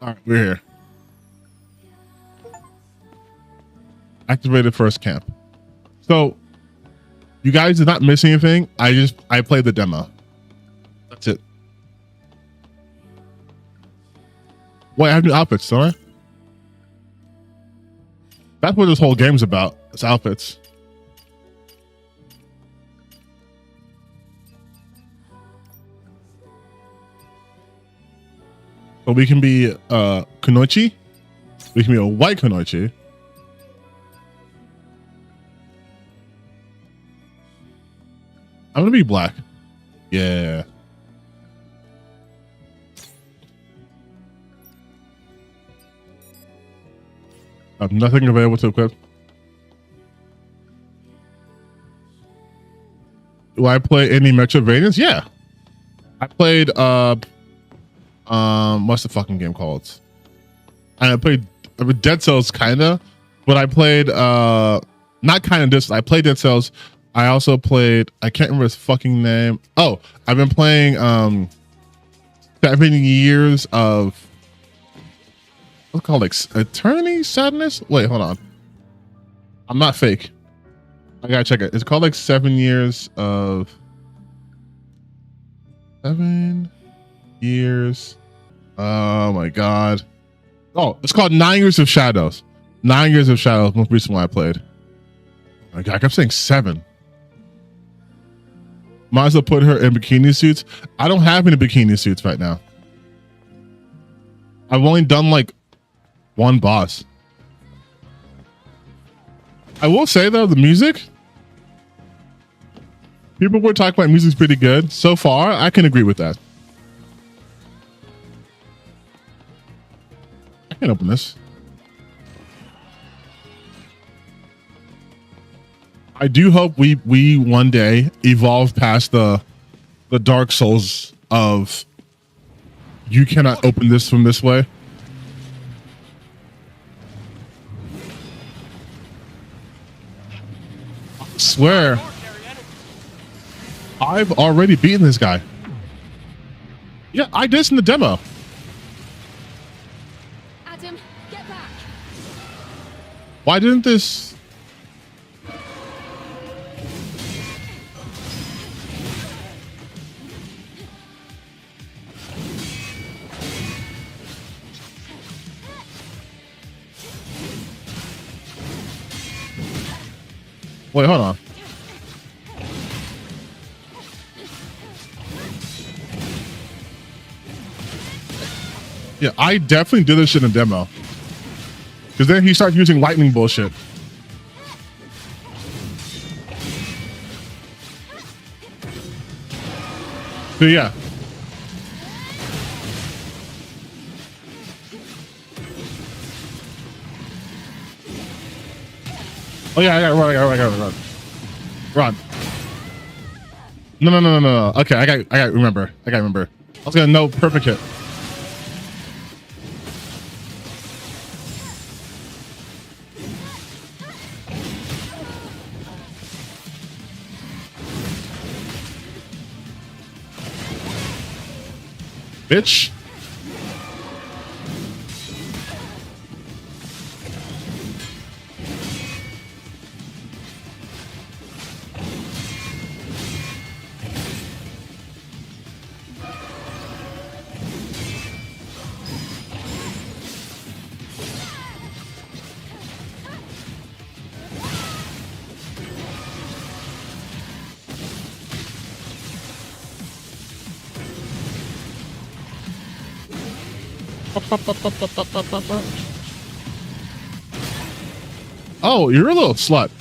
All right, we're here. Activated first camp. So you guys did not miss anything. I played the demo. That's it. Wait, I have new outfits, don't I? That's what this whole game's about. It's outfits. So we can be Kunoichi. We can be a white Kunoichi. I'm gonna be black. Yeah. I have nothing available to equip. Do I play any Metroidvanias? Yeah. I played what's the fucking game called? I played Dead Cells kinda, but I played not kinda this. I played Dead Cells. I also played, I can't remember his fucking name. Oh, I've been playing 7 years of what's it called, like Eternity Sadness? Wait, hold on. I'm not fake. I gotta check it. It's called like 7 years of 7 years. Oh my god. Oh, it's called 9 Years of Shadows. 9 Years of Shadows, most recent one I played. Oh my god, I kept saying 7. Might as well put her in bikini suits. I don't have any bikini suits right now. I've only done like one boss. I will say though, the music, people were talking about music's pretty good. So far, I can agree with that. I can open this. I do hope we one day evolve past the Dark Souls of you cannot open this from this way. I swear I've already beaten this guy. Yeah, I did this in the demo. Adam, get back. Why didn't this? Wait, hold on. Yeah, I definitely did this shit in demo. Because then he starts using lightning bullshit. So yeah. Oh yeah, I gotta run. No. Okay, I gotta remember. I was gonna know perfect hit. Bitch. Oh, you're a little slut.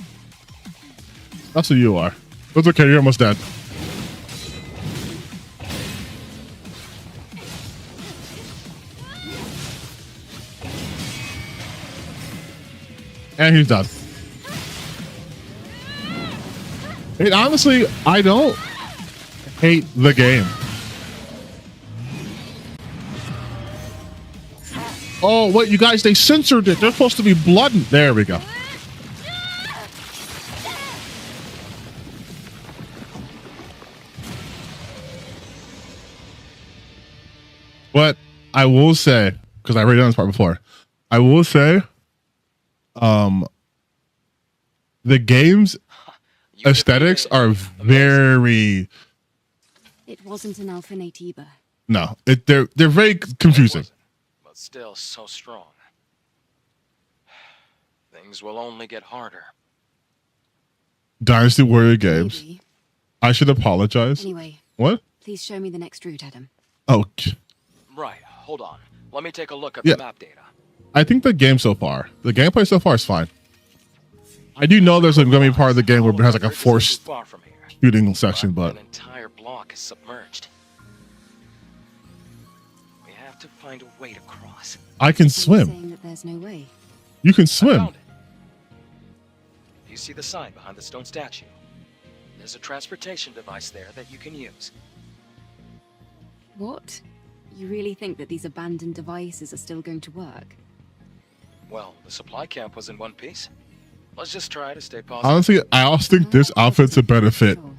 That's who you are. That's okay, you're almost dead. And he's done. And honestly, I don't hate the game. Oh, wait, you guys, they censored it. They're supposed to be blood. There we go. But I will say, because I already done this part before. I will say, the game's aesthetics are very. It wasn't an Alpha Natiba. No, they're very confusing. But still so strong. Things will only get harder. Dynasty Warrior Games. Maybe. I should apologize. Anyway, What? please show me the next route, Adam. Oh, Right, hold on. Let me take a look at Yeah. the map data. I think the gameplay so far is fine. I do know there's going to be part of the game where it has like a forced Far from here. shooting section, but An entire block is submerged. We have to find a way to cross. I can Are you swim. saying that there's no way? You can I swim. found it. You see the sign behind the stone statue? There's a transportation device there that you can use. What? You really think that these abandoned devices are still going to work? Well, the supply camp was in one piece. Let's just try to stay positive. Honestly, I also think this outfit's a better fit. Sure.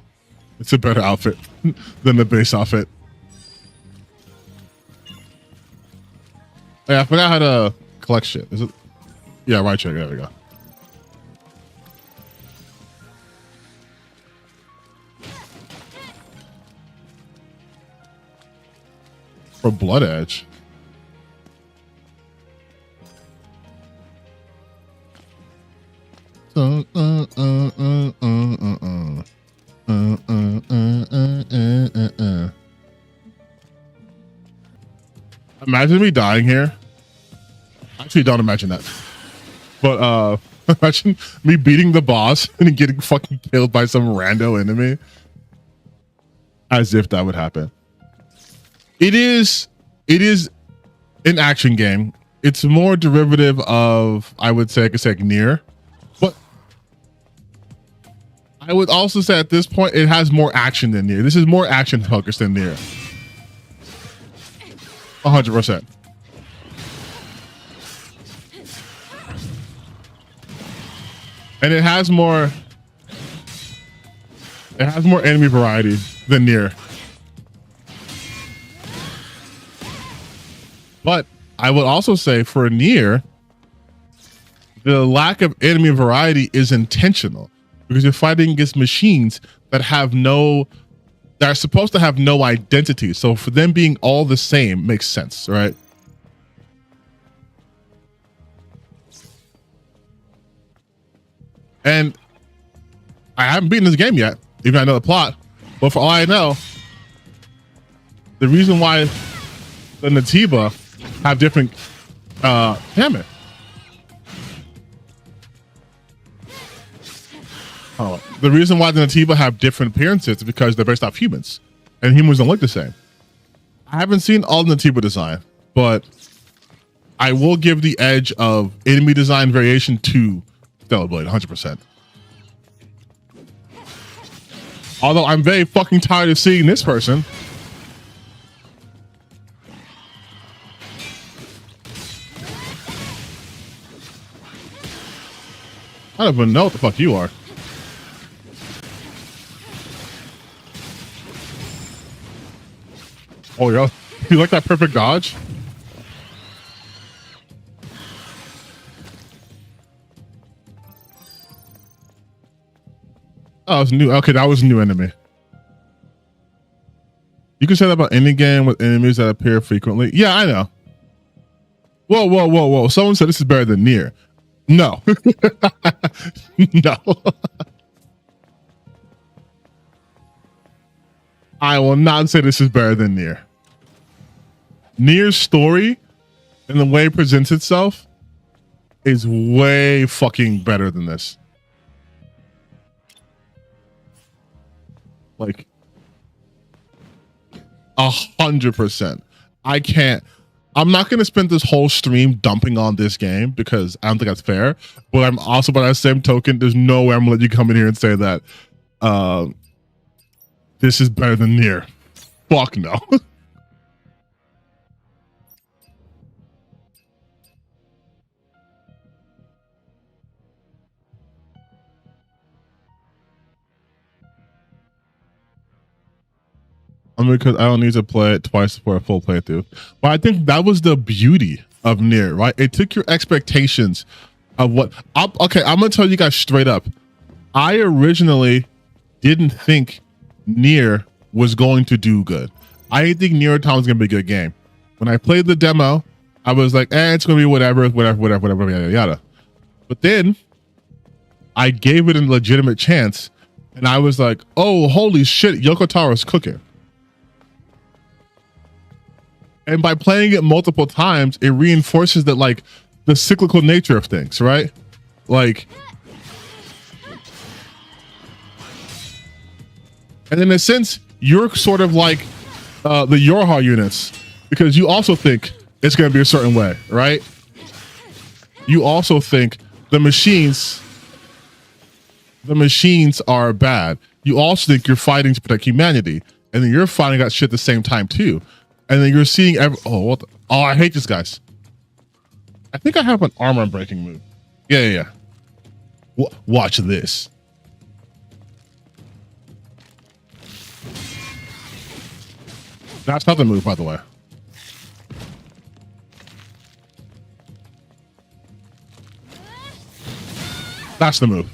It's a better outfit than the base outfit. Yeah, I forgot how to collect shit. Is it? Yeah, right check. There we go. For Blood Edge. Imagine me dying here. Actually, don't imagine that. But imagine me beating the boss and getting fucking killed by some rando enemy. As if that would happen. It is an action game. It's more derivative of, I would say, like Nier. But I would also say at this point, it has more action than Nier. This is more action focused than Nier. 100%. And it has more enemy variety than Nier. But I would also say for Nier, the lack of enemy variety is intentional because you're fighting against machines that are supposed to have no identity. So for them being all the same makes sense, right? And I haven't beaten this game yet, even though I know the plot. But for all I know, the reason why the Natiba have different damn it. Oh, the reason why the Natiba have different appearances is because they're based off humans, and humans don't look the same. I haven't seen all the Natiba design, but I will give the edge of enemy design variation to Stellar Blade 100%. Although I'm very fucking tired of seeing this person. I don't even know what the fuck you are. Oh, yeah. You like that perfect dodge? Oh, it's new. Okay, that was a new enemy. You can say that about any game with enemies that appear frequently. Yeah, I know. Whoa, whoa, whoa, whoa. Someone said this is better than Nier. No. No. I will not say this is better than Nier. Nier's story and the way it presents itself is way fucking better than this. Like 100%. I'm not gonna spend this whole stream dumping on this game because I don't think that's fair. But I'm also, by that same token, there's no way I'm gonna let you come in here and say that this is better than Nier. Fuck no. Because I don't need to play it twice for a full playthrough. But I think that was the beauty of Nier, right? It took your expectations of what. Okay, I'm gonna tell you guys straight up. I originally didn't think Nier was going to do good. I didn't think Nier Automata was gonna be a good game. When I played the demo, I was like, it's gonna be whatever, yada yada. But then I gave it a legitimate chance, and I was like, oh, holy shit, Yoko Taro's cooking. And by playing it multiple times, it reinforces that, like, the cyclical nature of things, right? Like, and in a sense, you're sort of like the Yorha units, because you also think it's going to be a certain way, right? You also think the machines are bad. You also think you're fighting to protect humanity, and then you're fighting that shit at the same time too. And then you're seeing I hate this, guys. I think I have an armor breaking move. Yeah. Watch this. That's not the move, by the way. That's the move.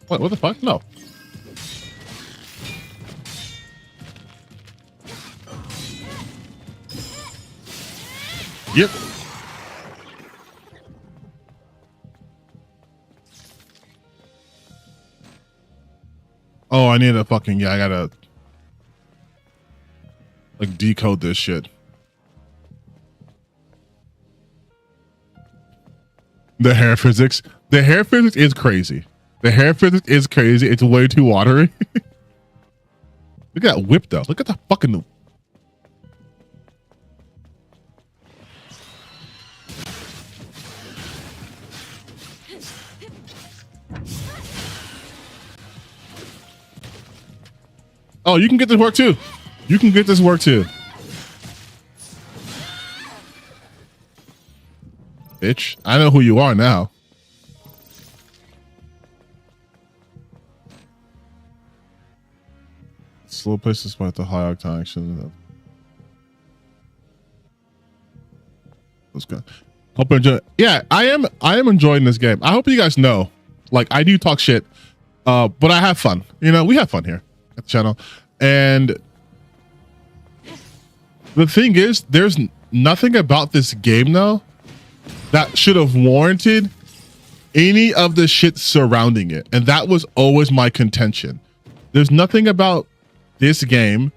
What the fuck? No. Yep. Oh, I need a fucking, I gotta like decode this shit. The hair physics. The hair physics is crazy. The hair physics is crazy. It's way too watery. Look at that whip though. Look at the fucking. Oh, you can get this work too. You can get this work too. Bitch, I know who you are now. Slow pace despite the high octane action. Let's go. Hope you enjoy. Yeah, I am enjoying this game. I hope you guys know, like, I do talk shit, but I have fun. You know, we have fun here at the channel. And the thing is, there's nothing about this game though that should have warranted any of the shit surrounding it. And that was always my contention. There's nothing about this game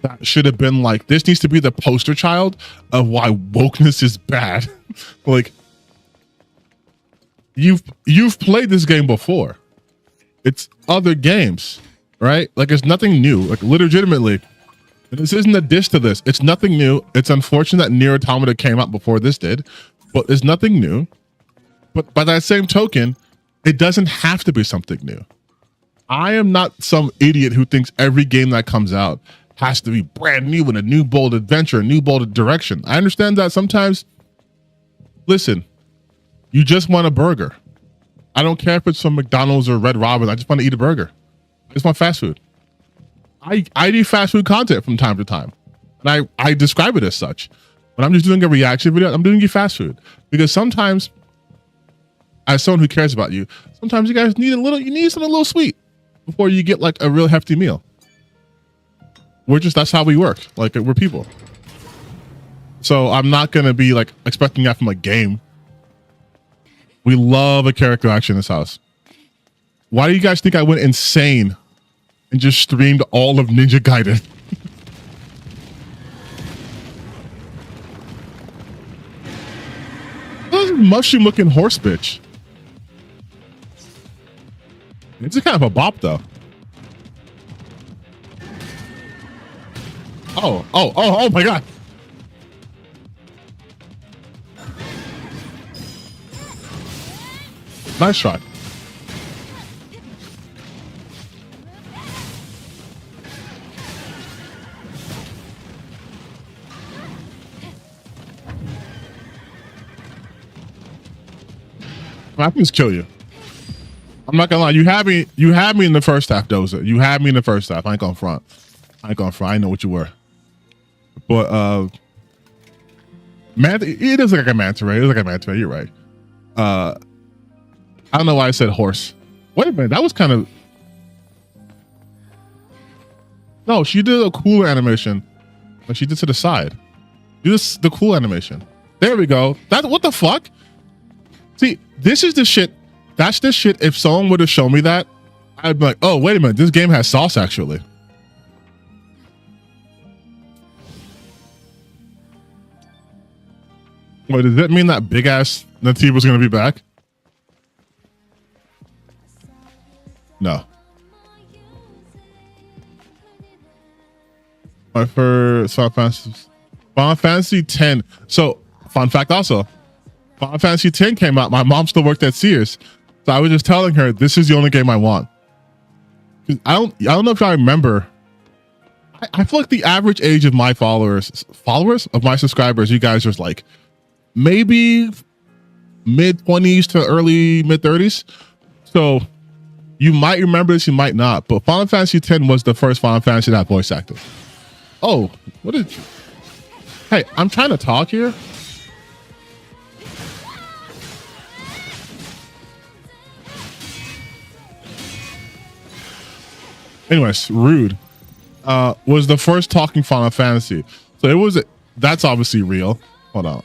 that should have been like, this needs to be the poster child of why wokeness is bad. Like, you've played this game before. It's other games, right? Like, it's nothing new. Like, legitimately, this isn't a diss to this. It's nothing new. It's unfortunate that Nier Automata came out before this did, but it's nothing new. But by that same token, it doesn't have to be something new. I am not some idiot who thinks every game that comes out has to be brand new and a new bold adventure, a new bold direction. I understand that sometimes, listen, you just want a burger. I don't care if it's from McDonald's or Red Robin. I just want to eat a burger. I just want fast food. I do fast food content from time to time. And I describe it as such. When I'm just doing a reaction video, I'm doing you fast food. Because sometimes, as someone who cares about you, sometimes you guys need something a little sweet before you get like a real hefty meal. That's how we work. Like, we're people. So I'm not going to be like expecting that from a game. We love a character action in this house. Why do you guys think I went insane and just streamed all of Ninja Gaiden? This mushroom looking horse bitch. It's a kind of a bop though. Oh my god. Nice shot. I can just kill you. I'm not gonna lie. You had me in the first half, Dozer. You had me in the first half. I ain't gonna front. I know what you were. But man, it is like a manta ray. It is like a manta ray. You're right. I don't know why I said horse. Wait a minute. That was kind of. No, she did a cool animation. But she did to the side. Do this the cool animation. There we go. That what the fuck? See, this is the shit. That's the shit. If someone would have shown me that, I'd be like, oh, wait a minute. This game has sauce actually. Wait, does that mean that big ass Nativa's gonna be back? No. My first Final Fantasy 10. So, fun fact also, Final Fantasy 10 came out. My mom still worked at Sears, so I was just telling her this is the only game I want. I don't know if I remember. I feel like the average age of my followers of my subscribers, you guys are like maybe mid-20s to early mid-30s. So you might remember this, you might not. But Final Fantasy 10 was the first Final Fantasy that voice acted. Oh, what did you? Hey, I'm trying to talk here. Anyways, Rude was the first talking Final Fantasy. So it was, that's obviously real. Hold on.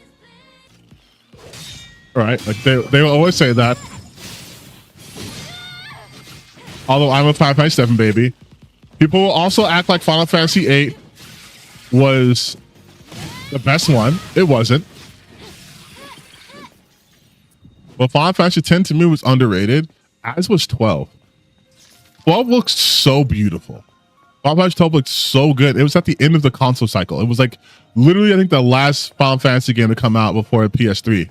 All right, like they will always say that. Although I'm a Final Fantasy 7 baby. People will also act like Final Fantasy 8 was the best one. It wasn't. But Final Fantasy 10 to me was underrated, as was 12. 12 looks so beautiful. Final Fantasy 12 looked so good. It was at the end of the console cycle. It was like literally, I think, the last Final Fantasy game to come out before PS3.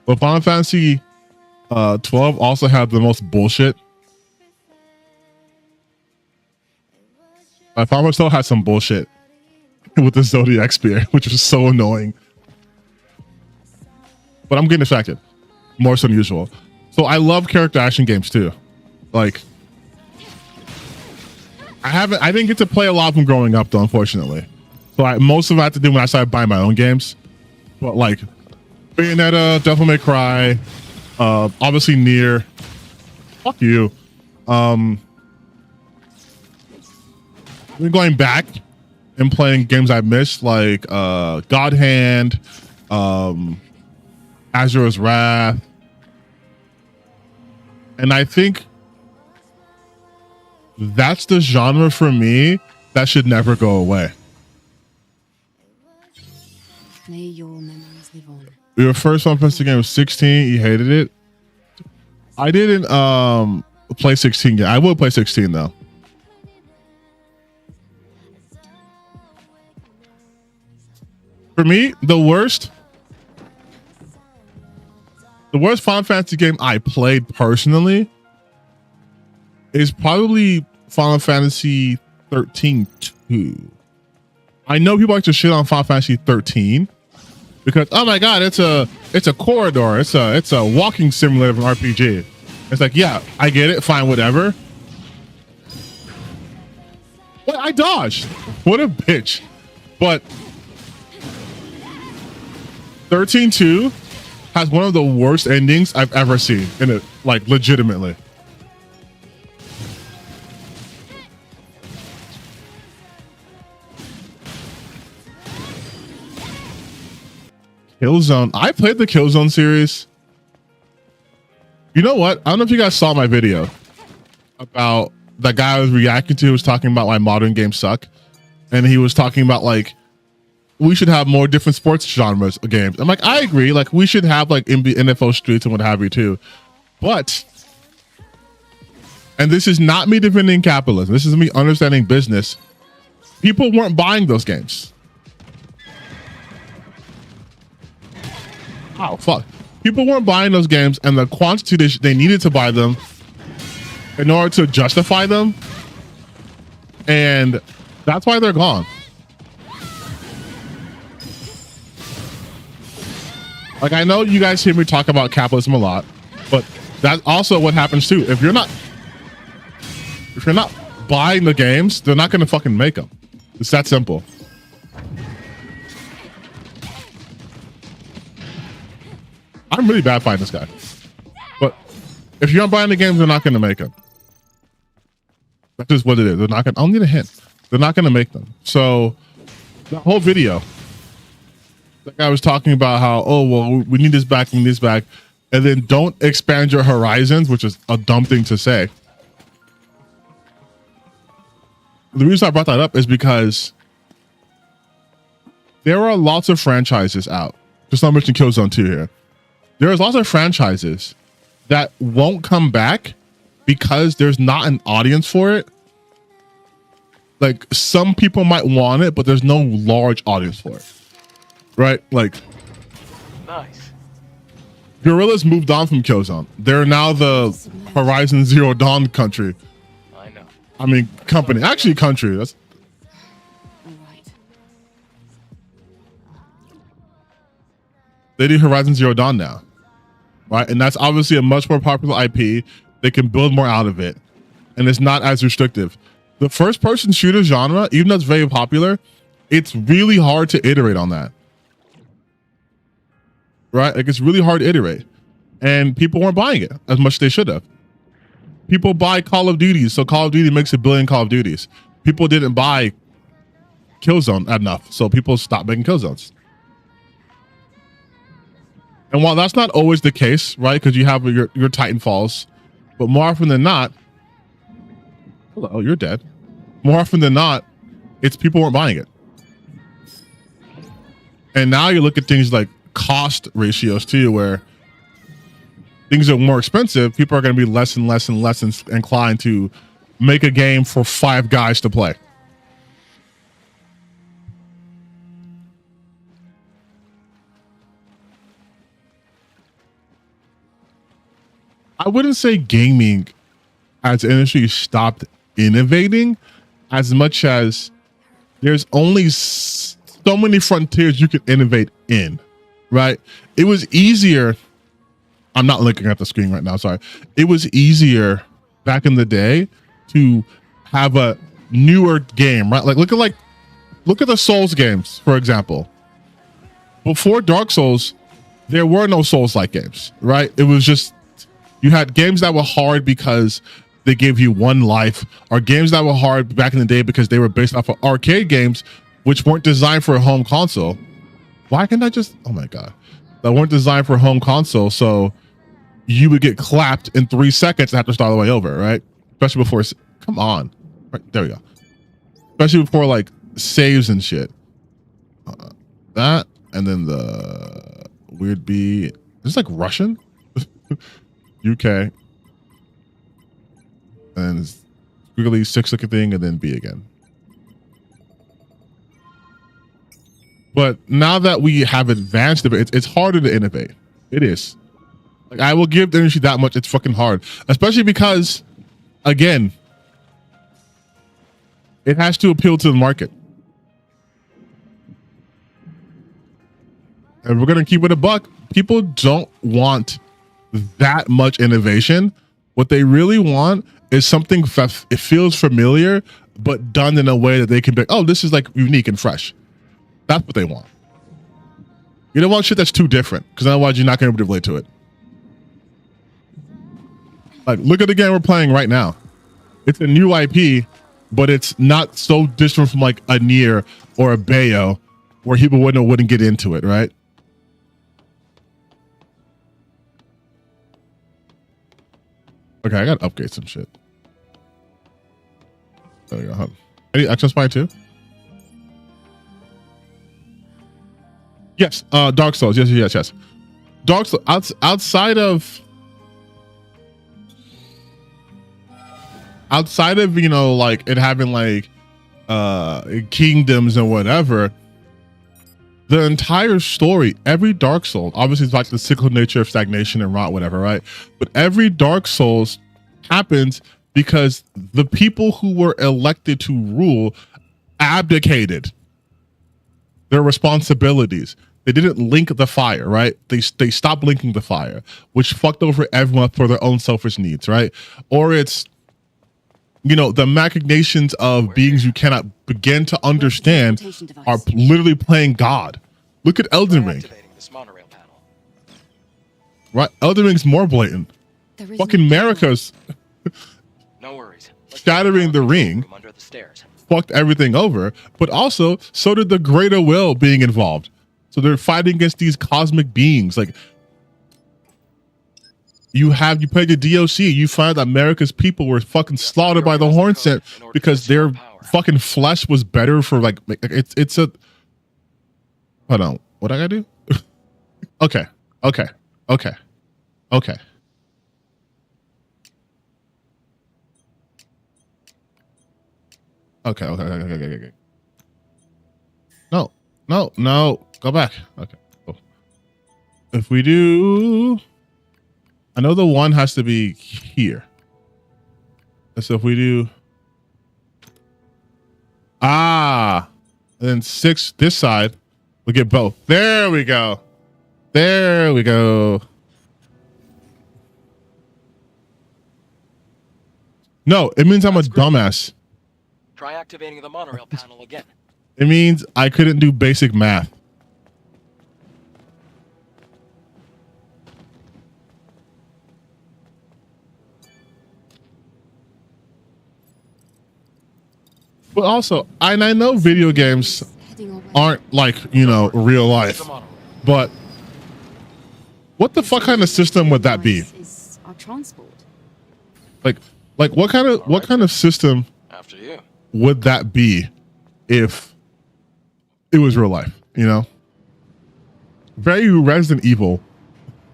But Final Fantasy 12 also had the most bullshit. Final Fantasy 12 had some bullshit with the Zodiac Spear, which was so annoying. But I'm getting distracted more so than usual. So I love character action games too. Like I didn't get to play a lot of them growing up though, unfortunately. So most of it I had to do when I started buying my own games. But like Bayonetta, Devil May Cry, obviously Nier. Fuck you. We're going back and playing games I missed, like God Hand, Azura's Wrath. And I think that's the genre for me that should never go away. May your memories live on. Your first Final Fantasy game was 16. You hated it. I didn't play 16 yet. I will play 16 though. For me, the worst Final Fantasy game I played personally is probably Final Fantasy 13 2. I know people like to shit on Final Fantasy 13 because, oh my god, it's a corridor, it's a walking simulator of an RPG. It's like, yeah, I get it, fine, whatever. What? I dodged. What a bitch. But 13-2 has one of the worst endings I've ever seen in it, like legitimately. Killzone. I played the Killzone series. You know what? I don't know if you guys saw my video about that guy I was reacting to, was talking about why modern games suck. And he was talking about like, we should have more different sports genres of games. I'm like, I agree. Like we should have like NFL Streets and what have you too. But, and this is not me defending capitalism. This is me understanding business. People weren't buying those games. Oh, fuck. People weren't buying those games, and the quantity they needed to buy them in order to justify them. And that's why they're gone. Like, I know you guys hear me talk about capitalism a lot, but that's also what happens too. If you're not buying the games, they're not going to fucking make them. It's that simple. I'm really bad fighting this guy, but if you're not buying the games, they're not going to make them. That's just what it is. They're not going to, I'll need a hint. They're not going to make them. So the whole video, like I was talking about how, oh, well, we need this back, we need this back. And then don't expand your horizons, which is a dumb thing to say. The reason I brought that up is because there are lots of franchises out. Just not mention Killzone 2 here. There's lots of franchises that won't come back because there's not an audience for it. Like, some people might want it, but there's no large audience for it. Right? Like, Nice. Guerrillas moved on from Killzone. They're now the Horizon Zero Dawn country. I know. I mean, company. Actually, country. That's All right. they do Horizon Zero Dawn now, right? And that's obviously a much more popular IP. They can build more out of it, and it's not as restrictive. The first-person shooter genre, even though it's very popular, it's really hard to iterate on that, right? Like, it's really hard to iterate, and people weren't buying it as much as they should have. People buy Call of Duty, so Call of Duty makes a billion Call of Duties. People didn't buy Killzone enough, so people stopped making Killzones. And while that's not always the case, right? Because you have your Titanfalls, but more often than not, hello, you're dead. More often than not, it's people weren't buying it. And now you look at things like cost ratios too, where things are more expensive. People are going to be less and less and less inclined to make a game for 5 guys to play. I wouldn't say gaming as an industry stopped innovating as much as there's only so many frontiers you can innovate in, right? It was easier. I'm not looking at the screen right now. Sorry. It was easier back in the day to have a newer game, right? Like, look at the Souls games, for example. Before Dark Souls, there were no Souls-like games, right? It was just, you had games that were hard because they gave you one life, or games that were hard back in the day because they were based off of arcade games, which weren't designed for a home console. Why can't I just, oh my God, that weren't designed for a home console. So you would get clapped in 3 seconds and have to start all the way over, right? Especially before, come on. Right, there we go. Especially before like saves and shit. That, and then the weird B, is this like Russian? UK. And squiggly 6 looking thing, and then B again. But now that we have advanced a bit, it's harder to innovate. It is. Like, I will give the industry that much. It's fucking hard, especially because, again, it has to appeal to the market. And we're gonna keep it a buck. People don't want that much innovation. What they really want is something it feels familiar, but done in a way that they can be, oh, this is like unique and fresh. That's what they want. You don't want shit that's too different, because otherwise you're not going to be able to relate to it. Like, look at the game we're playing right now. It's a new IP, but it's not so different from like a Nier or a Bayo, where people wouldn't get into it, right? Okay, I gotta upgrade some shit. There we go. Huh? Any Action Spy 2? Yes, Dark Souls. Yes. Dark Souls outside of you know, like it having like kingdoms and whatever. The entire story, every Dark Souls, obviously it's like the cyclical nature of stagnation and rot, whatever, right? But every Dark Souls happens because the people who were elected to rule abdicated their responsibilities. They didn't link the fire, right? They stopped linking the fire, which fucked over everyone for their own selfish needs, right? Or it's, you know, the machinations of beings you cannot begin to understand are literally playing God. Look at Elden Ring. This monorail panel. Right? Elden Ring's more blatant. Fucking America's No worries. shattering the ring, Under the stairs. fucked everything over, but also so did the greater will being involved. So they're fighting against these cosmic beings. Like you play the DLC, you find that America's people were fucking slaughtered by the horn scent because their fucking flesh was better for like it's a hold on. What I gotta do? Okay. Okay. Okay. Okay. Okay. Okay. No. Go back. Okay. Cool. If we do, I know the one has to be here. So if we do, and then 6 this side, we get both. There we go. There we go. No, it means I'm a dumbass. Try activating the monorail panel again. It means I couldn't do basic math. But also, I know video games aren't like, you know, real life. But what the fuck kind of system would that be? Is our transport. Like what kind of system After you. would that be if it was real life, you know? Very Resident Evil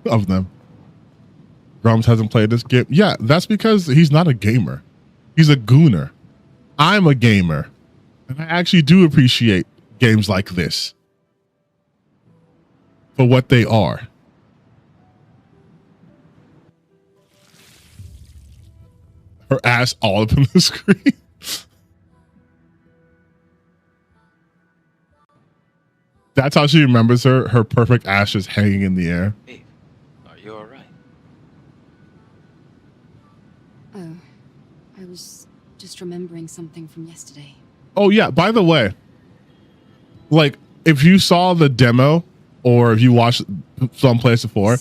of them. Grumps hasn't played this game. Yeah, that's because he's not a gamer. He's a gooner. I'm a gamer. And I actually do appreciate games like this for what they are. Her ass all up in the screen. That's how she remembers her perfect ass just hanging in the air. Eve, are you all right? Oh, I was just remembering something from yesterday. Oh yeah, by the way, like if you saw the demo or if you watched someplace before,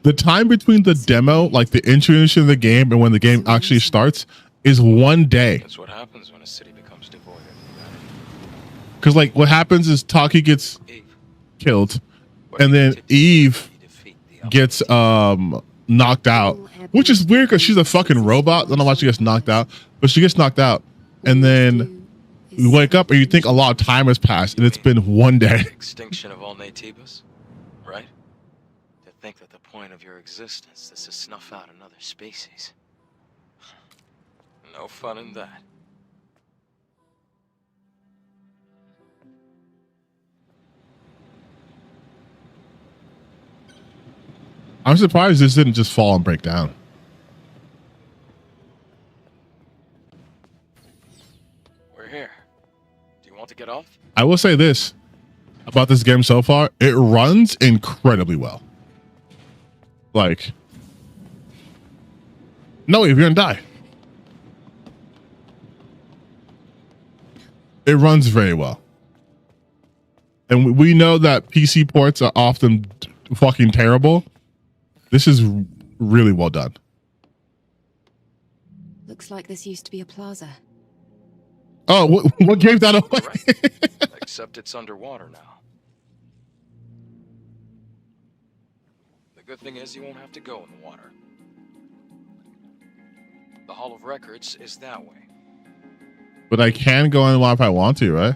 the time between the demo, like the introduction of the game and when the game actually starts is 1 day. That's what happens when a city becomes devoid of humanity. Because like what happens is Taki gets killed and then Eve gets knocked out, which is weird because she's a fucking robot. I don't know why she gets knocked out, but she gets knocked out and then you wake up and you think a lot of time has passed and it's been 1 day. Extinction of all natives, right? To think that the point of your existence is to snuff out another species. No fun in that. I'm surprised this didn't just fall and break down. We're here. Do you want to get off? I will say this about this game so far. It runs incredibly well. Like, no, if you're gonna die. It runs very well. And we know that PC ports are often fucking terrible. This is really well done. Looks like this used to be a plaza. Oh, what gave that away? Right. Except it's underwater now. The good thing is you won't have to go in the water. The Hall of Records is that way. But I can go in if I want to, right?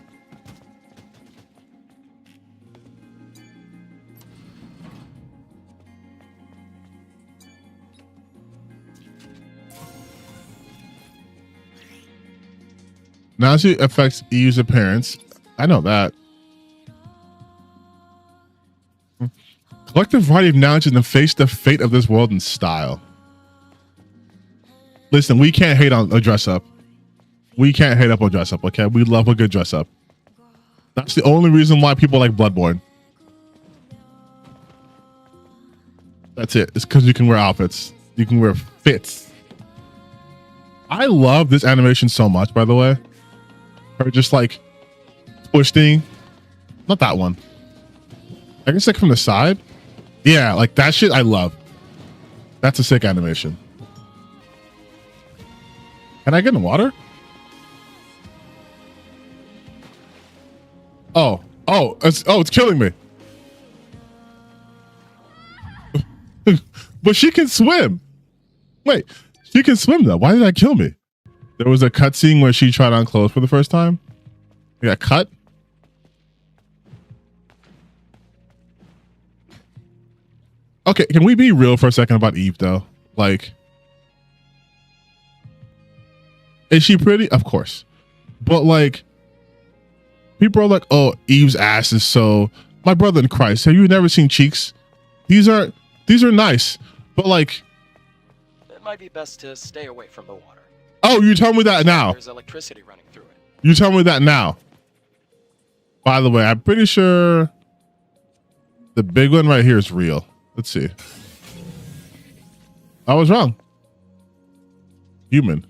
Nazi affects EU's appearance. I know that. Collective variety of knowledge and face the fate of this world in style. Listen, we can't hate on a dress up. We can't hate up on dress up, okay? We love a good dress up. That's the only reason why people like Bloodborne. That's it. It's because you can wear outfits. You can wear fits. I love this animation so much, by the way. Her just like twisting. Not that one. I guess like from the side. Yeah, like that shit I love. That's a sick animation. Can I get in the water? It's killing me. But she can swim. Wait, she can swim though. Why did that kill me? There was a cutscene where she tried on clothes for the first time. You got cut. Okay, can we be real for a second about Eve though? Like, is she pretty? Of course. But like, people are like, oh, Eve's ass is so. My brother in Christ, have you never seen cheeks? These are nice, but like, It might be best to stay away from the water. Oh, you tell me that now. There's electricity running through it. You tell me that now. By the way, I'm pretty sure the big one right here is real. Let's see. I was wrong. Human.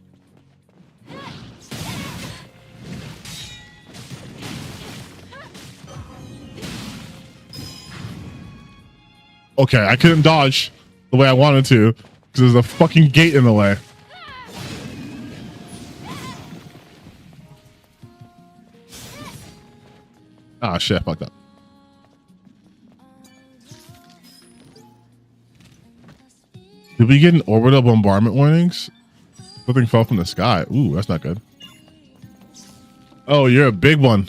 Okay, I couldn't dodge the way I wanted to because there's a fucking gate in the way. Ah, shit, I fucked up. Did we get an orbital bombardment warnings? Something fell from the sky. Ooh, that's not good. Oh, you're a big one.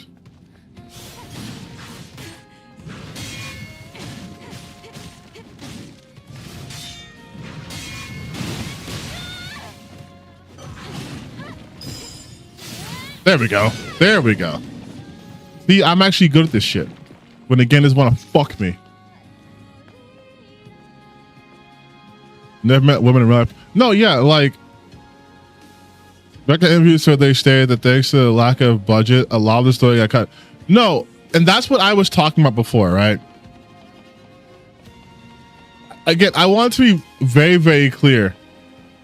There we go. There we go. See, I'm actually good at this shit. When again is want to fuck me. Never met women in real life. No, yeah, like back in interviews, so they stated that thanks to the lack of budget, a lot of the story got cut. No, and that's what I was talking about before, right? Again, I want to be very, very clear.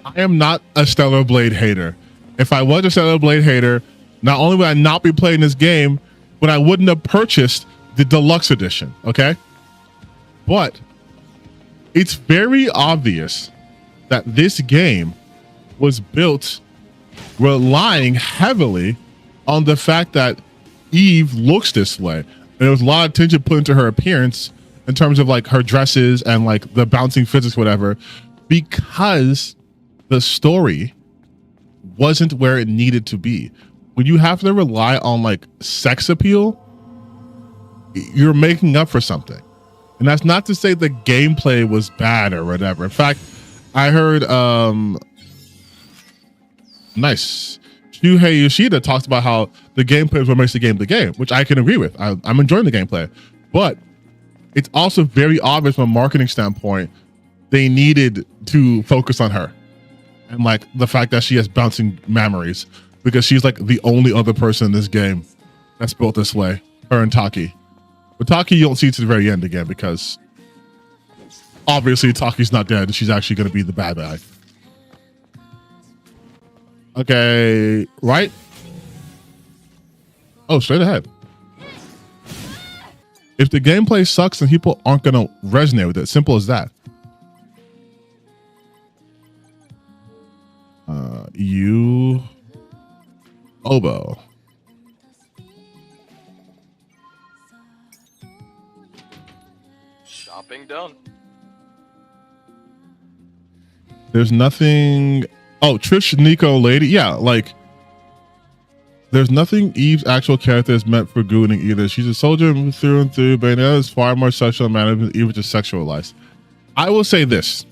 I am not a Stellar Blade hater. If I was a Stellar Blade hater, not only would I not be playing this game, but I wouldn't have purchased the deluxe edition, okay? But it's very obvious that this game was built relying heavily on the fact that Eve looks this way. And there was a lot of attention put into her appearance in terms of like her dresses and like the bouncing physics, whatever, because the story wasn't where it needed to be. When you have to rely on like sex appeal, you're making up for something. And that's not to say the gameplay was bad or whatever. In fact, I heard nice. Shuhei Yoshida talks about how the gameplay is what makes the game, which I can agree with. I'm enjoying the gameplay. But it's also very obvious from a marketing standpoint, they needed to focus on her. And like the fact that she has bouncing memories. Because she's like the only other person in this game that's built this way. Her and Taki. But Taki you don't see to the very end again because obviously Taki's not dead and she's actually going to be the bad guy. Okay, right? Oh, straight ahead. If the gameplay sucks, then people aren't going to resonate with it. Simple as that. You... Oboe. Shopping done. There's nothing. Oh, Trish, Nico, lady. Yeah, like there's nothing Eve's actual character is meant for gooning either. She's a soldier through and through. Bayonetta is far more sexual management, Eve is just sexualized. I will say this.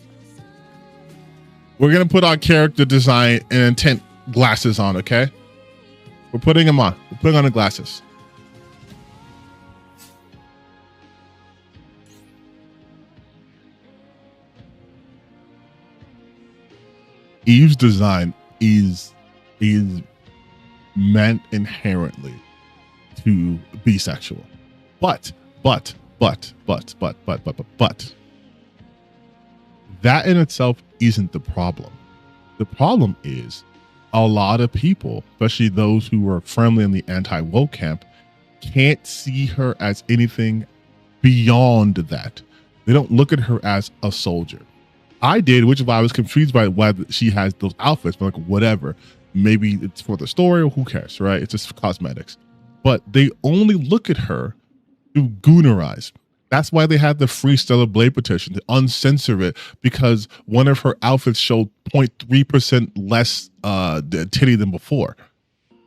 We're gonna put our character design and intent glasses on, okay? We're putting them on. We're putting on the glasses. Eve's design is meant inherently to be sexual. But That in itself isn't the problem. The problem is a lot of people, especially those who were firmly in the anti-woke camp, can't see her as anything beyond that. They don't look at her as a soldier. I did, which is why I was confused by why she has those outfits, but like, whatever. Maybe it's for the story, or who cares, right? It's just cosmetics. But they only look at her to goonerize. That's why they had the Free Stellar Blade petition to uncensor it, because one of her outfits showed 0.3% less titty than before.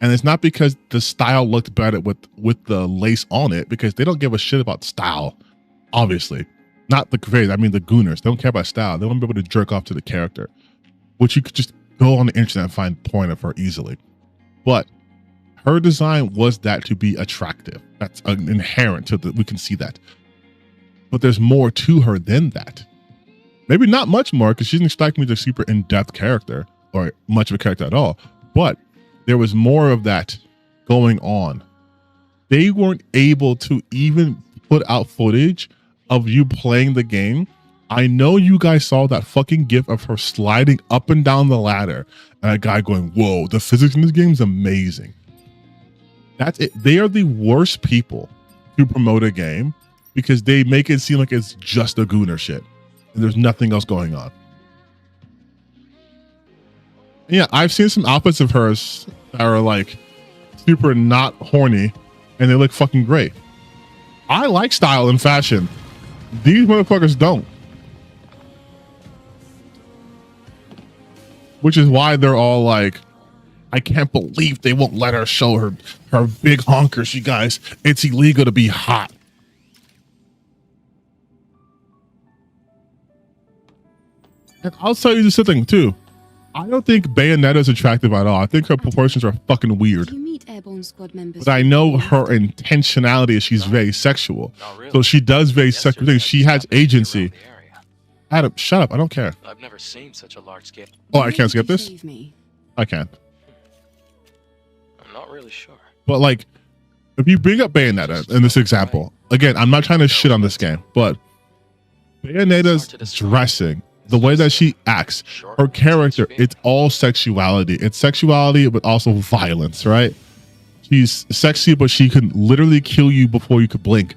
And it's not because the style looked better with the lace on it, because they don't give a shit about style, obviously. Not the creators, I mean the gooners. They don't care about style. They want to be able to jerk off to the character, which you could just go on the internet and find porn of her easily. But her design was that to be attractive. That's inherent to the, we can see that. But there's more to her than that. Maybe not much more, because she didn't strike me as a super in-depth character, or much of a character at all. But there was more of that going on. They weren't able to even put out footage of you playing the game. I know you guys saw that fucking gif of her sliding up and down the ladder, and a guy going, whoa, the physics in this game is amazing. That's it. They are the worst people to promote a game, because they make it seem like it's just a gooner shit and there's nothing else going on. Yeah, I've seen some outfits of hers that are like super not horny and they look fucking great. I like style and fashion. These motherfuckers don't. Which is why they're all like, I can't believe they won't let her show her big honkers, you guys. It's illegal to be hot. And I'll tell you this thing too. I don't think Bayonetta's attractive at all. I think her proportions are fucking weird. You meet Airborne Squad members, but I know her intentionality is she's very sexual. Really. So she does very sexual things. She has agency. Adam, shut up. I don't care. I've never seen such a large scale. Oh, I can't skip this? I can. I'm not really sure. But like, if you bring up Bayonetta in this example, again, I'm not trying to shit on this game, but Bayonetta's dressing, the way that she acts, her character, it's all sexuality. It's sexuality, but also violence, right? She's sexy, but she can literally kill you before you could blink.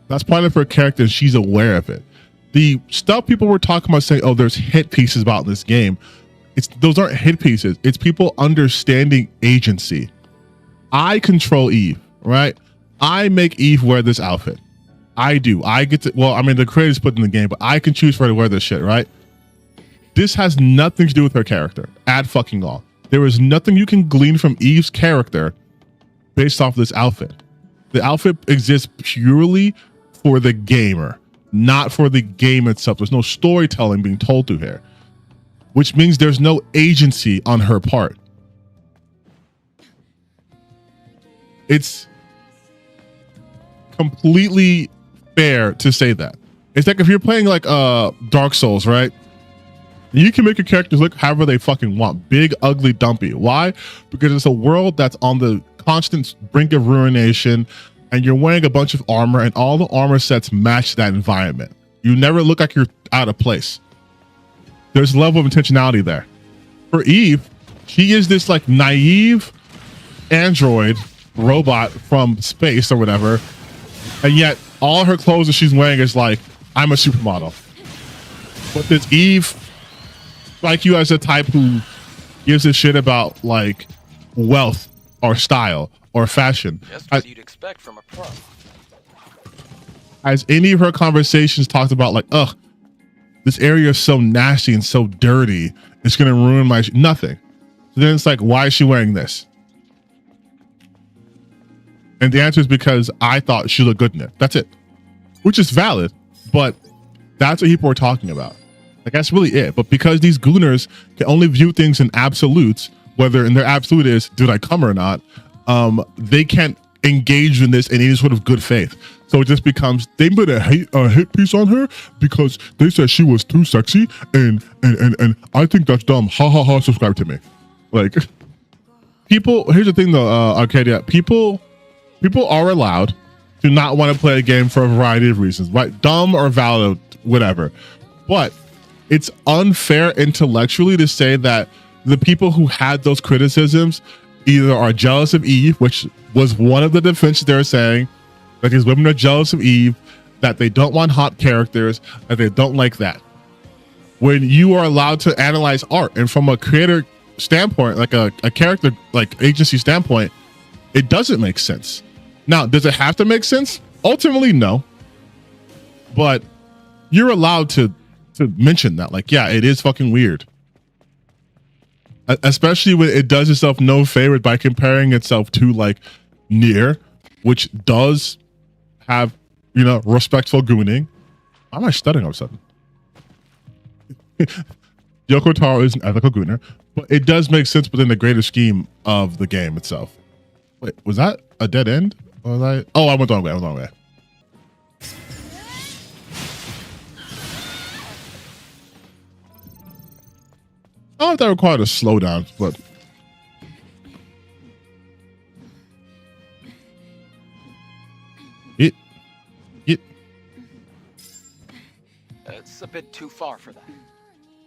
That's part of her character, and she's aware of it. The stuff people were talking about saying, oh, there's hit pieces about this game. Those aren't hit pieces. It's people understanding agency. I control Eve, right? I make Eve wear this outfit. I do. I get to, well, I mean, the creators put in the game, but I can choose for her to wear this shit, right? This has nothing to do with her character at fucking all. There is nothing you can glean from Eve's character based off this outfit. The outfit exists purely for the gamer, not for the game itself. There's no storytelling being told through here, which means there's no agency on her part. It's completely fair to say that. It's like if you're playing like Dark Souls, right? You can make your characters look however they fucking want. Big, ugly, dumpy. Why? Because it's a world that's on the constant brink of ruination, and you're wearing a bunch of armor, and all the armor sets match that environment. You never look like you're out of place. There's a level of intentionality there. For Eve, she is this like naive android robot from space or whatever, and yet all her clothes that she's wearing is like, I'm a supermodel. But this Eve, like you as a type who gives a shit about like wealth or style or fashion. Just as you'd expect from a pro. As any of her conversations talked about like, ugh, this area is so nasty and so dirty, it's gonna ruin my nothing. So then it's like, why is she wearing this? And the answer is because I thought she looked good in it. That's it. Which is valid, but that's what people are talking about. Like, that's really it. But because these gooners can only view things in absolutes, whether in their absolute is, did I come or not, they can't engage in this in any sort of good faith. So it just becomes, they put a hit piece on her because they said she was too sexy, and I think that's dumb. Ha ha ha, subscribe to me. Like, people, here's the thing though, Arcadia, people are allowed to not want to play a game for a variety of reasons, right? Dumb or valid, whatever. But it's unfair intellectually to say that the people who had those criticisms either are jealous of Eve, which was one of the defenses they were saying, that these women are jealous of Eve, that they don't want hot characters, that they don't like that. When you are allowed to analyze art, and from a creator standpoint, like a character like agency standpoint, it doesn't make sense. Now, does it have to make sense? Ultimately, no. But you're allowed to mention that, like, yeah, it is fucking weird. Especially when it does itself no favor by comparing itself to like Nier, which does have, you know, respectful gooning. Why am I stuttering all of a sudden? Yoko Taro is an ethical gooner, but it does make sense within the greater scheme of the game itself. Wait, was that a dead end? Or was I? Oh, I went the wrong way. I went the wrong way. I don't know if that required a slowdown, but it. It's a bit too far for that.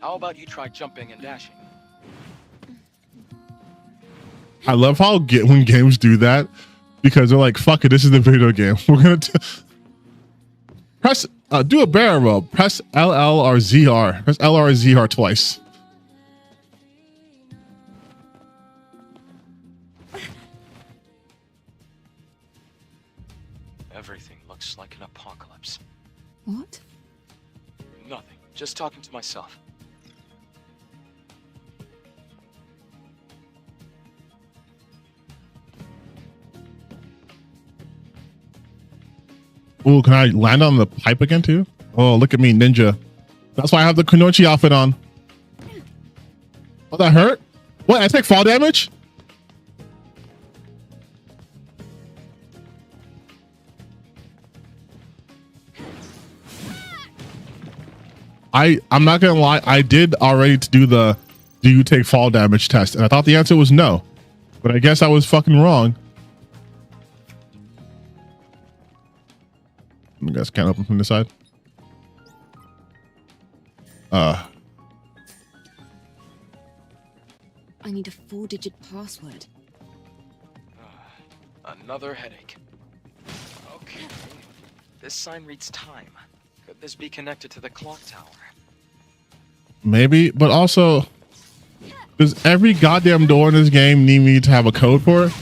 How about you try jumping and dashing? I love how when games do that, because they're like, "Fuck it, this is the video game. We're gonna press do a barrel roll. Press LL or ZR. Press LR or ZR twice." Everything looks like an apocalypse. What? Nothing. Just talking to myself. Oh, can I land on the pipe again too? Oh, look at me, ninja. That's why I have the Kunoichi outfit on. Oh, that hurt? What? I take fall damage? I'm not gonna lie, I did already to do the do you take fall damage test, and I thought the answer was no. But I guess I was fucking wrong. You guys can't open from this side. I need a 4-digit password. Another headache. Okay. This sign reads time. Could this be connected to the clock tower? Maybe, but also, does every goddamn door in this game need me to have a code for it?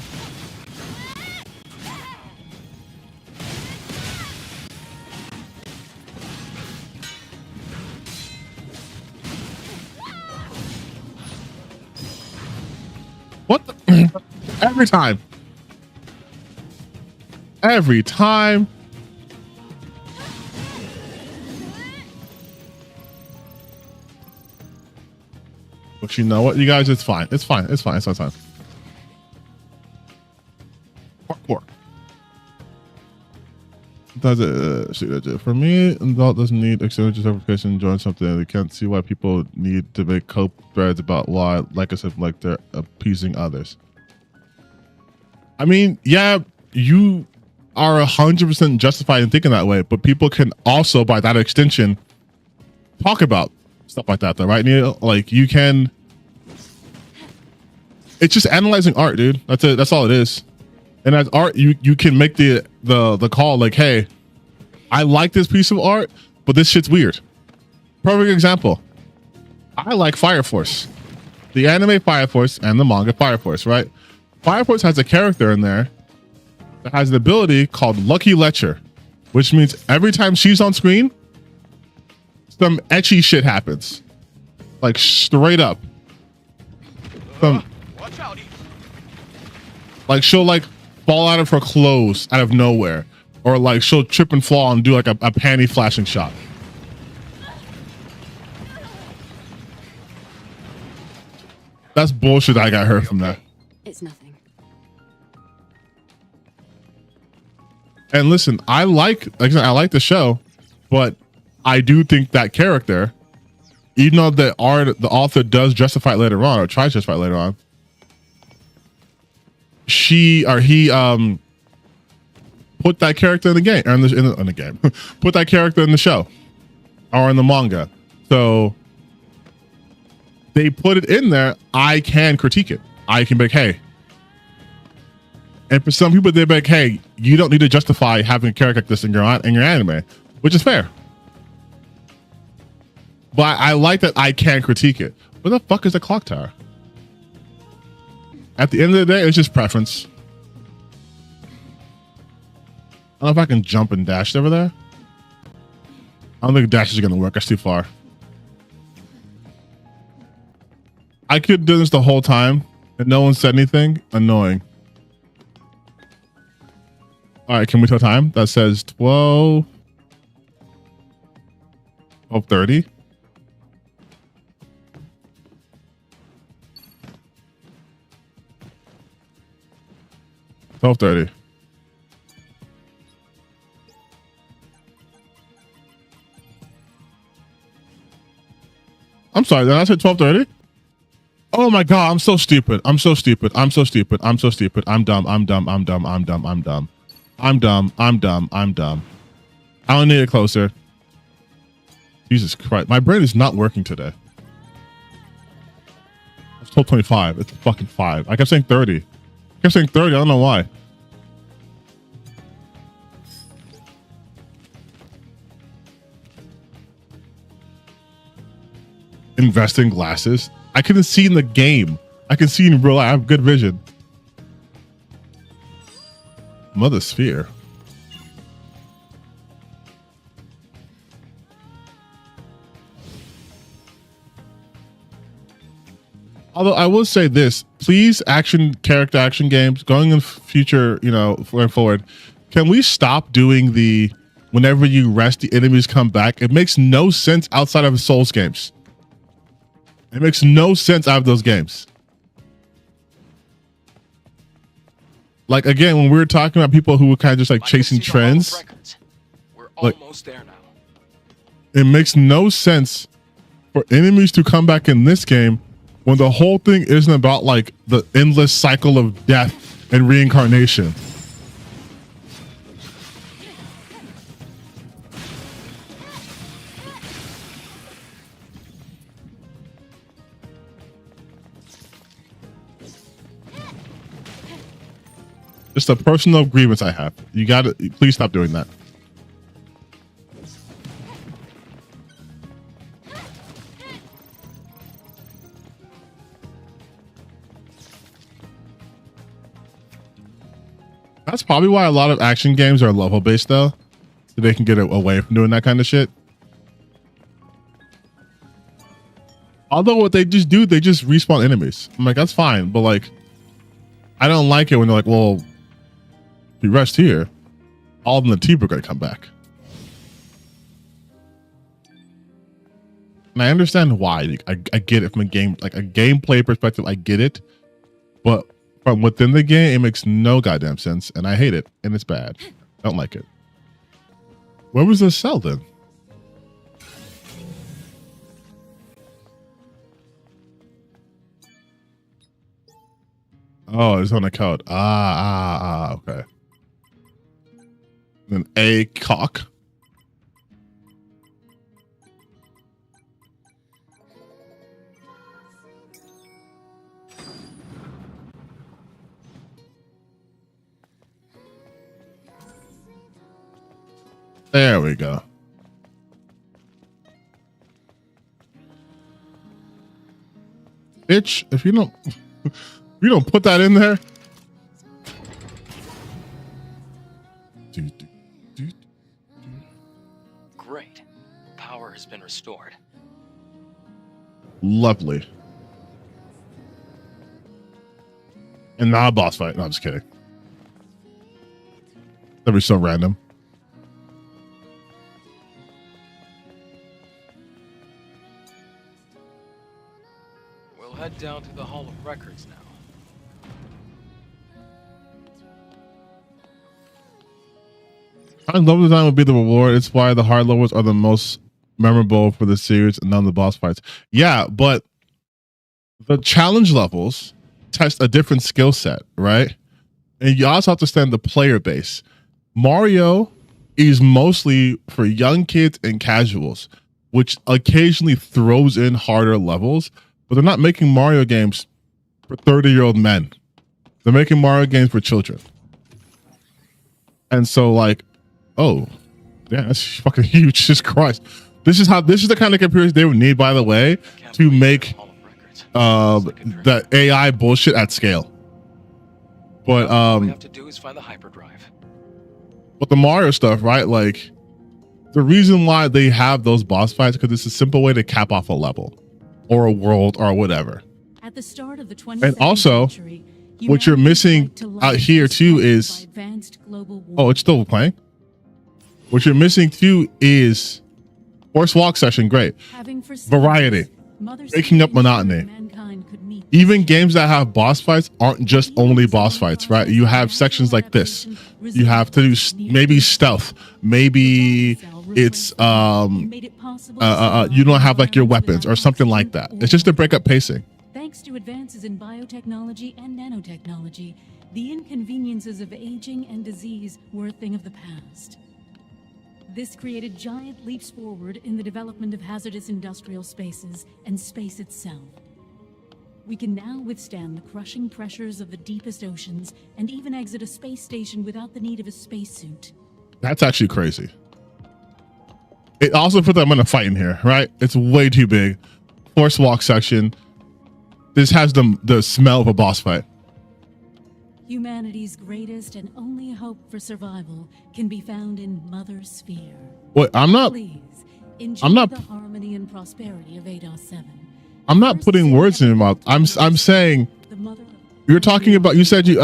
What the? Every time. Every time. But you know what, you guys, it's fine. It's fine. It's fine. It's fine. Parkour. Does it? For me, an adult doesn't need external justification to join something. They can't see why people need to make cope threads about why, like I said, like they're appeasing others. I mean, yeah, you are 100% justified in thinking that way, but people can also, by that extension, talk about stuff like that, though, right, Neil? Like, you can. It's just analyzing art, dude. That's it. That's all it is. And as art, you can make the call, like, hey, I like this piece of art, but this shit's weird. Perfect example. I like Fire Force, the anime Fire Force and the manga Fire Force, right? Fire Force has a character in there that has an ability called Lucky Lecher, which means every time she's on screen, some etchy shit happens, like straight up. Watch out, like she'll like fall out of her clothes out of nowhere, or like she'll trip and fall and do like a panty flashing shot. That's bullshit. I got hurt from that. It's nothing. And listen, I like I like the show, but I do think that character, even though the author does justify it later on, or tries to justify it later on, she or he put that character in the game, or in the game, put that character in the show or in the manga. So they put it in there, I can critique it. I can be like, hey. And for some people, they're like, hey, you don't need to justify having a character like this in your anime, which is fair. But I like that I can critique it. Where the fuck is the clock tower? At the end of the day, it's just preference. I don't know if I can jump and dash over there. I don't think dash is going to work. That's too far. I could do this the whole time and no one said anything. Annoying. All right, can we tell time? That says 12:30. I'm sorry, did I say 12:30? Oh my god, I'm so stupid. I'm so stupid. I'm so stupid. I'm so stupid. I'm dumb. I'm dumb. I'm dumb. I'm dumb. I'm dumb. I'm dumb. I'm dumb. I'm dumb. I don't need it closer. Jesus Christ. My brain is not working today. It's 12:25. It's fucking 5. I kept saying 30. I kept saying 30. I don't know why. Invest in glasses. I couldn't see in the game. I can see in real life. I have good vision. Mother Sphere. Although I will say this, please, character action games going in future, going forward, can we stop doing the whenever you rest, the enemies come back? It makes no sense outside of Souls games. It makes no sense out of those games. Like, again, when we were talking about people who were kind of just like chasing trends, we're almost there now. It makes no sense for enemies to come back in this game when the whole thing isn't about like the endless cycle of death and reincarnation. Just a personal grievance I have. You gotta, please stop doing that. That's probably why a lot of action games are level based though. So they can get away from doing that kind of shit. Although what they just do, they just respawn enemies. I'm like, that's fine. But like, I don't like it when they're like, well, if you rest here, all of them, the team are going to come back. And I understand why. I get it from a game, like a gameplay perspective. I get it, but from within the game, it makes no goddamn sense, and I hate it, and it's bad. I don't like it. Where was the cell then? Oh, it's on the code. Okay. An A cock. There we go. Bitch, if you don't you don't put that in there. Great. Power has been restored. Lovely. And now a boss fight. No, I'm just kidding. That'd be so random. We'll head down to the Hall of Records now. High level design would be the reward. It's why the hard levels are the most memorable for the series and none of the boss fights. Yeah, but the challenge levels test a different skill set, right? And you also have to understand the player base. Mario is mostly for young kids and casuals, which occasionally throws in harder levels. but they're not making Mario games for 30-year-old men. They're making Mario games for children. And so like, oh, yeah, that's fucking huge. Jesus Christ. This is the kind of computers they would need, by the way, to make the AI bullshit at scale. But all we have to do is find the hyperdrive. But the Mario stuff, right? Like, the reason why they have those boss fights because it's a simple way to cap off a level or a world or whatever. At the start of the 20th And also, century, what you're missing out here too is, oh, it's still playing. What you're missing too is Force Walk Session, great. Variety, breaking up monotony. Even games that have boss fights aren't just only boss fights, right? You have sections like this. You have to do maybe stealth, maybe it's you don't have like your weapons or something like that. It's just to break up pacing. Thanks to advances in biotechnology and nanotechnology, the inconveniences of aging and disease were a thing of the past. This created giant leaps forward in the development of hazardous industrial spaces and space itself. We can now withstand the crushing pressures of the deepest oceans and even exit a space station without the need of a spacesuit. That's actually crazy. It also puts them in a fight in here, right? It's way too big. Force Walk Section. This has the smell of a boss fight. Humanity's greatest and only hope for survival can be found in Mother Sphere. Wait, I'm not Please, enjoy the harmony and prosperity of 807. I'm not putting words in your mouth. I'm saying you're talking about, you said it's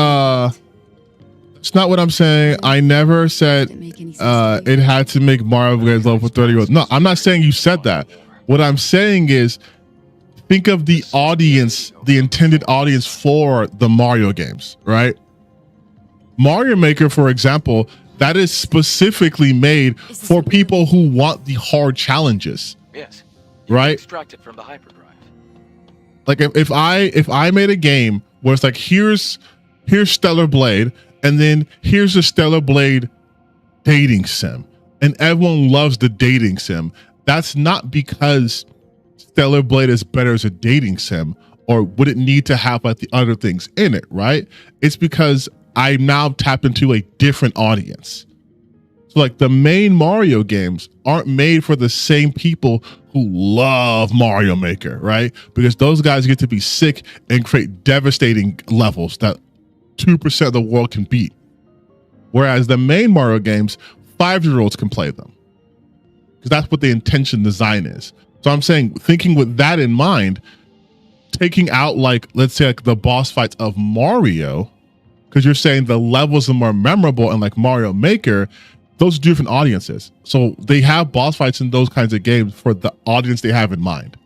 not what I'm saying. I never said it had to make Mario games level for 30-year-olds. No, I'm not saying you said that. What I'm saying is think of the audience, the intended audience for the Mario games, right? Mario Maker, for example, that is specifically made for people who want the hard challenges. Yes. Right? Extract it from the hyperdrive. Like if I made a game where it's like here's Stellar Blade and then here's a Stellar Blade dating sim and everyone loves the dating sim, that's not because Stellar Blade is better as a dating sim or would it need to have like the other things in it, right? It's because I now tap into a different audience. So like the main Mario games aren't made for the same people who love Mario Maker, right? Because those guys get to be sick and create devastating levels that 2% of the world can beat. Whereas the main Mario games, 5-year-olds can play them. Because that's what the intention design is. So I'm saying, thinking with that in mind, taking out like, let's say like the boss fights of Mario, because you're saying the levels are more memorable and like Mario Maker, those are different audiences. So they have boss fights in those kinds of games for the audience they have in mind.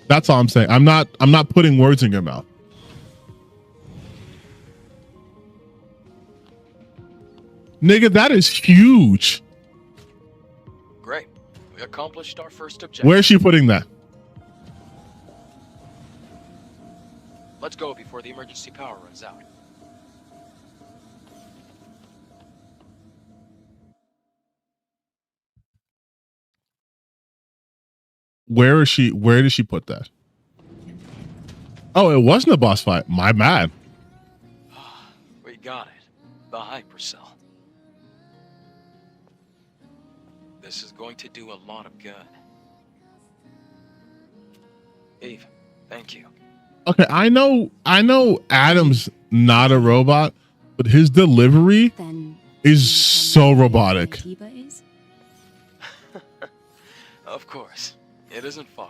That's all I'm saying. I'm not putting words in your mouth. Nigga, that is huge. Great. We accomplished our first objective. Where is she putting that? Let's go before the emergency power runs out. Where is she? Where did she put that? Oh, it wasn't a boss fight. My bad. We got it. The hypercell. This is going to do a lot of good. Eve, thank you. Okay, I know Adam's not a robot, but his delivery is so robotic. Of course. It isn't far.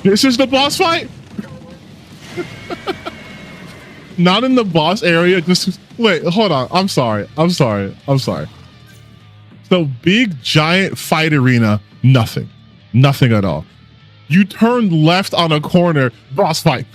This is the boss fight? Not in the boss area. Just wait, hold on. I'm sorry. So big giant fight arena, nothing at all. You turn left on a corner, boss fight.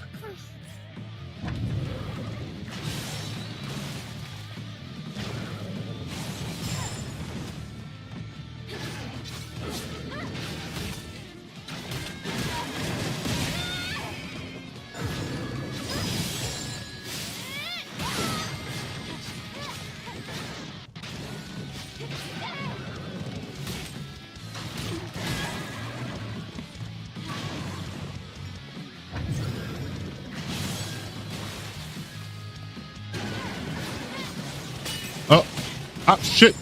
Ah, shit.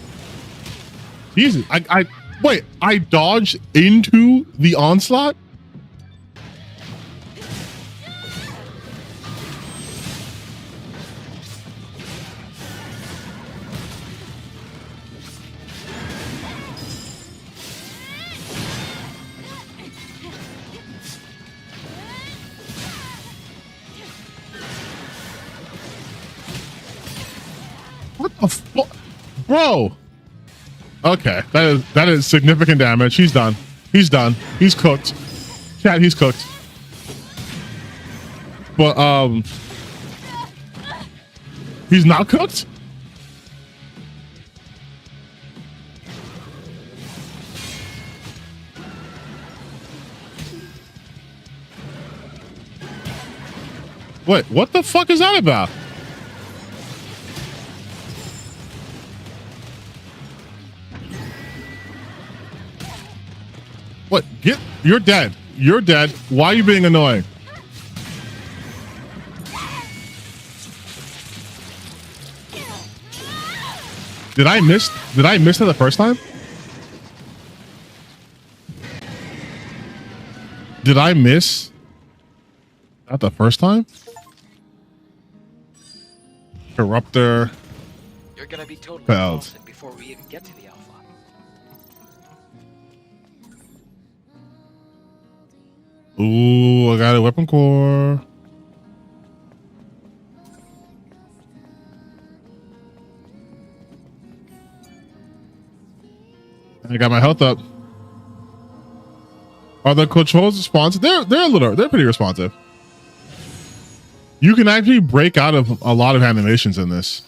Jesus. Wait, I dodged into the onslaught? What the fuck? Bro. Okay, that is significant damage. He's done. He's done. He's cooked. Chat, he's cooked. But he's not cooked? Wait, what the fuck is that about? What? You're dead. You're dead. Why are you being annoying? Did I miss it the first time? Did I miss that the first time? Corruptor. You're gonna be totally Failed. lost before we even get to the Alpha. Ooh, I got a weapon core. I got my health up. Are the controls responsive? They're pretty responsive. You can actually break out of a lot of animations in this.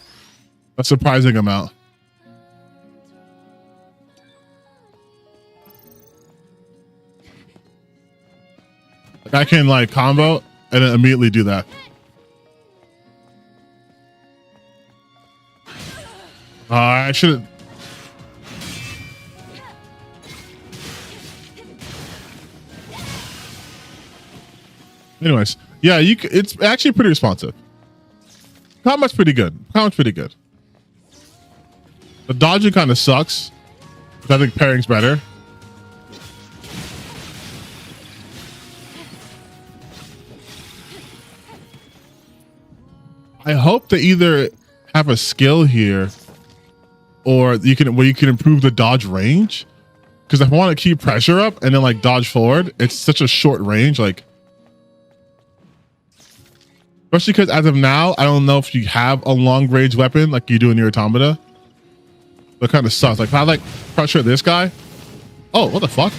A surprising amount. Like I can like combo and then immediately do that. I should. Anyways, yeah, it's actually pretty responsive. Combat's pretty good. Combat's pretty good. The dodging kind of sucks, but I think pairing's better. I hope they either have a skill here, or you can improve the dodge range. Because if I want to keep pressure up and then like dodge forward, it's such a short range. Like, especially because as of now, I don't know if you have a long range weapon like you do in your automata. That kind of sucks. Like if I like pressure this guy. Oh, what the fuck?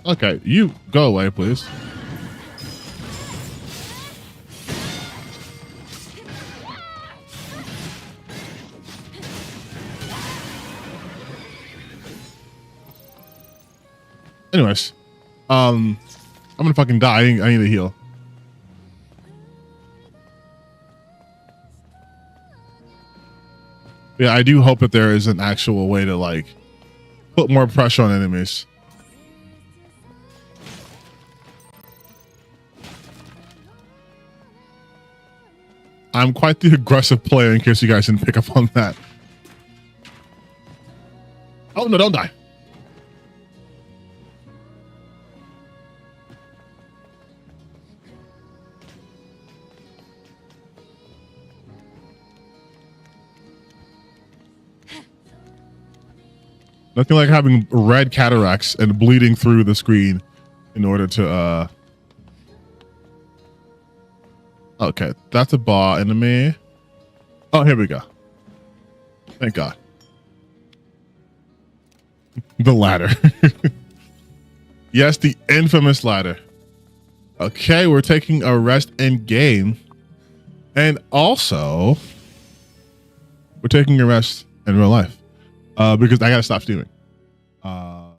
Okay, you go away, please. Anyways, I'm gonna fucking die. I need to heal. Yeah, I do hope that there is an actual way to like put more pressure on enemies. I'm quite the aggressive player in case you guys didn't pick up on that. Oh no, don't die. Nothing like having red cataracts and bleeding through the screen in order to okay, that's a bar enemy. Oh, here we go. Thank God. The ladder. Yes, the infamous ladder. Okay, we're taking a rest in game. And also we're taking a rest in real life. Because I gotta stop streaming.